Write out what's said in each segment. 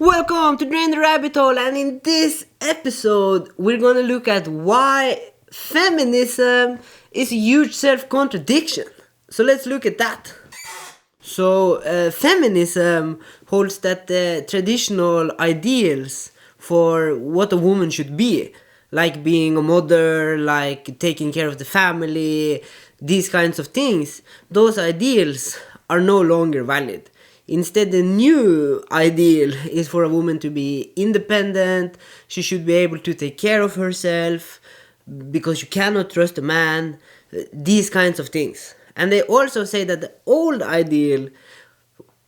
Welcome to Drain the Rabbit Hole, and in this episode, we're gonna look at why feminism is a huge self-contradiction. So let's look at that. So, feminism holds that the traditional ideals for what a woman should be, like being a mother, like taking care of the family, these kinds of things, those ideals are no longer valid. Instead, the new ideal is for a woman to be independent, she should be able to take care of herself, because you cannot trust a man, these kinds of things. And they also say that the old ideal,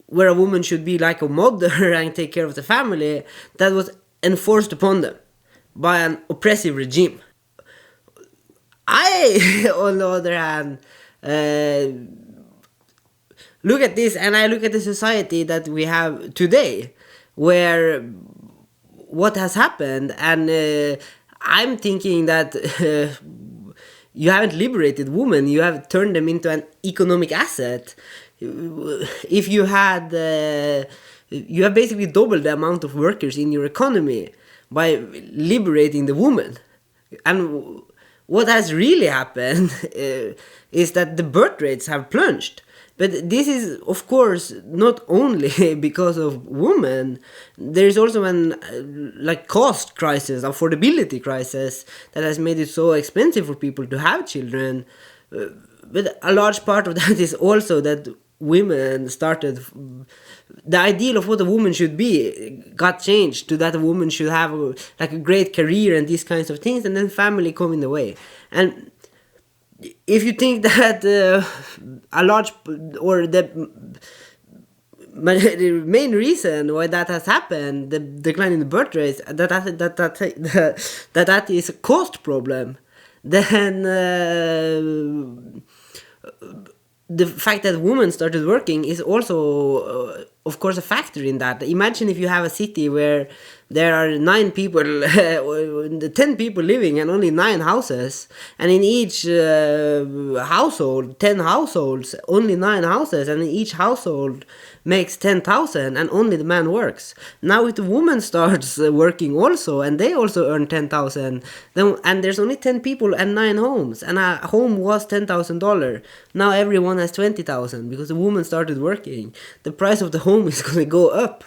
where a woman should be like a mother and take care of the family, that was enforced upon them by an oppressive regime. I, on the other hand, look at this and I look at the society that we have today, where what has happened, and I'm thinking that you haven't liberated women, you have turned them into an economic asset. If you had, you have basically doubled the amount of workers in your economy by liberating the woman. And what has really happened is that the birth rates have plunged. But this is, of course, not only because of women. There is also an cost crisis, affordability crisis that has made it so expensive for people to have children. But a large part of that is also that women started, the ideal of what a woman should be got changed to that a woman should have a great career and these kinds of things, and then family come in the way. And if you think that a large, or the main reason why that has happened, the decline in the birth rates, that is a cost problem, then the fact that women started working is also, of course, a factor in that. Imagine if you have a city where there are 9 people, 10 people living and only 9 houses, and in each household, 10 households, only 9 houses, and in each household makes 10,000 and only the man works. Now if the woman starts working also and they also earn 10,000, then, and there's only 10 people and 9 homes, and a home was $10,000, now everyone has 20,000 because the woman started working. The price of the home is going to go up.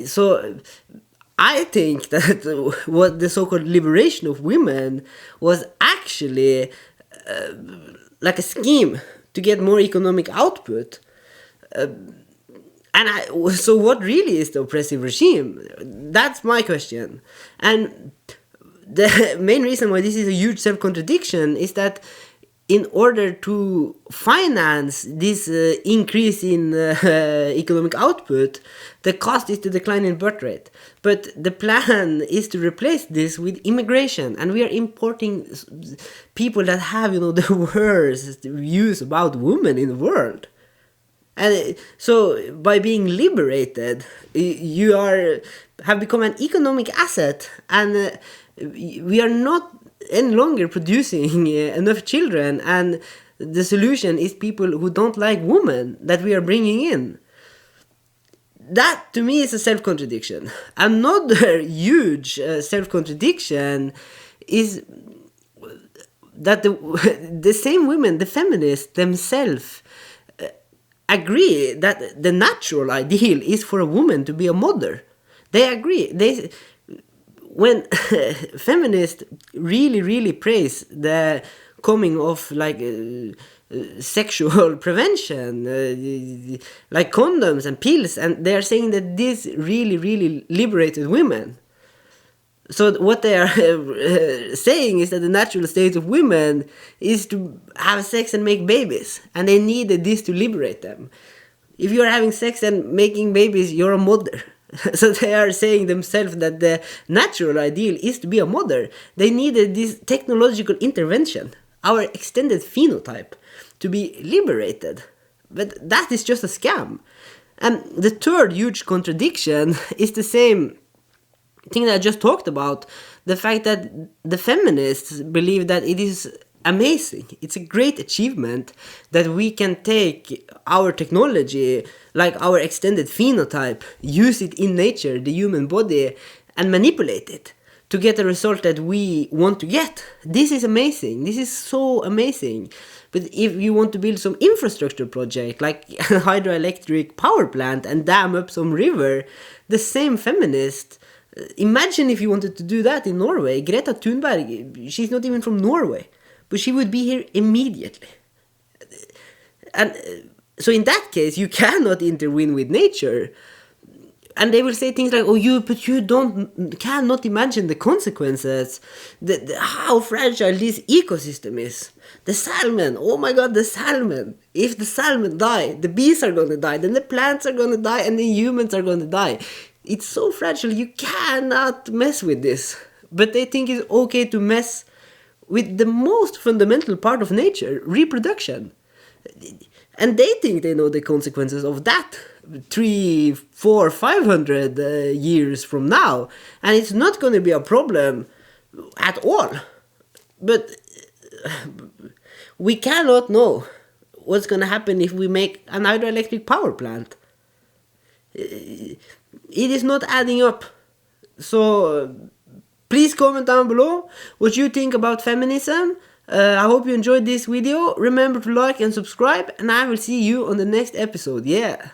So I think that what the so-called liberation of women was actually like a scheme to get more economic output. So what really is the oppressive regime? That's my question. And the main reason why this is a huge self-contradiction is that in order to finance this increase in economic output, the cost is to decline in birth rate. But the plan is to replace this with immigration, and we are importing people that have, the worst views about women in the world. And so by being liberated, you have become an economic asset, and we are not any longer producing enough children, and the solution is people who don't like women that we are bringing in. That to me is a self-contradiction. Another huge self-contradiction is that the same women, the feminists themselves, agree that the natural ideal is for a woman to be a mother. They agree. When feminists really praise the coming of sexual prevention, like condoms and pills, and they are saying that this really liberated women. So what they are saying is that the natural state of women is to have sex and make babies, and they needed this to liberate them. If you are having sex and making babies, you're a mother. So they are saying themselves that the natural ideal is to be a mother. They needed this technological intervention, our extended phenotype, to be liberated. But that is just a scam. And the third huge contradiction is the same thing that I just talked about. The fact that the feminists believe that it is amazing. It's a great achievement that we can take our technology, like our extended phenotype, use it in nature, the human body, and manipulate it to get a result that we want to get. This is amazing. This is so amazing. But if you want to build some infrastructure project, like a hydroelectric power plant, and dam up some river, the same feminist, imagine if you wanted to do that in Norway. Greta Thunberg, she's not even from Norway, but she would be here immediately. And so in that case, you cannot intervene with nature. And they will say things like, "Oh, but you cannot imagine the consequences, how fragile this ecosystem is. The salmon, oh my god, the salmon. If the salmon die, the bees are gonna die, then the plants are gonna die, and the humans are gonna die. It's so fragile, you cannot mess with this." But they think it's okay to mess with the most fundamental part of nature, reproduction. And they think they know the consequences of that 300, 400, 500 years from now. And it's not going to be a problem at all. But we cannot know what's going to happen if we make an hydroelectric power plant. It is not adding up. So please comment down below what you think about feminism. I hope you enjoyed this video. Remember to like and subscribe, and I will see you on the next episode. Yeah.